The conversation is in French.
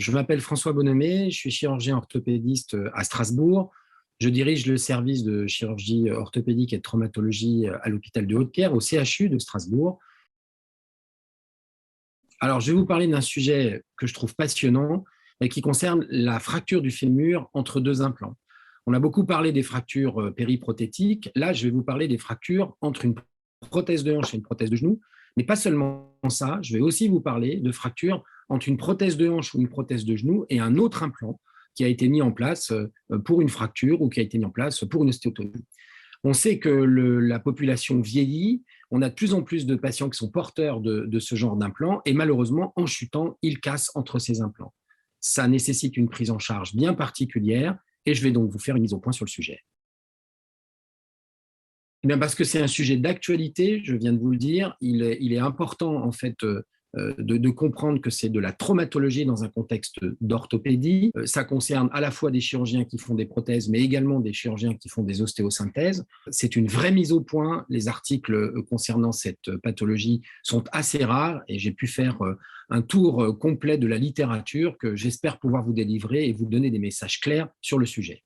Je m'appelle François Bonhomé, je suis chirurgien orthopédiste à Strasbourg. Je dirige le service de chirurgie orthopédique et de traumatologie à l'hôpital de Haute-Pierre, au CHU de Strasbourg. Alors, je vais vous parler d'un sujet que je trouve passionnant et qui concerne la fracture du fémur entre deux implants. On a beaucoup parlé des fractures périprothétiques. Là, je vais vous parler des fractures entre une prothèse de hanche et une prothèse de genou. Mais pas seulement ça, je vais aussi vous parler de fractures entre une prothèse de hanche ou une prothèse de genou et un autre implant qui a été mis en place pour une fracture ou qui a été mis en place pour une ostéotomie. On sait que la population vieillit, on a de plus en plus de patients qui sont porteurs de ce genre d'implants et malheureusement, en chutant, ils cassent entre ces implants. Ça nécessite une prise en charge bien particulière et je vais donc vous faire une mise au point sur le sujet. Eh bien parce que c'est un sujet d'actualité, je viens de vous le dire, il est important en fait de comprendre que c'est de la traumatologie dans un contexte d'orthopédie. Ça concerne à la fois des chirurgiens qui font des prothèses, mais également des chirurgiens qui font des ostéosynthèses. C'est une vraie mise au point. Les articles concernant cette pathologie sont assez rares et j'ai pu faire un tour complet de la littérature que j'espère pouvoir vous délivrer et vous donner des messages clairs sur le sujet.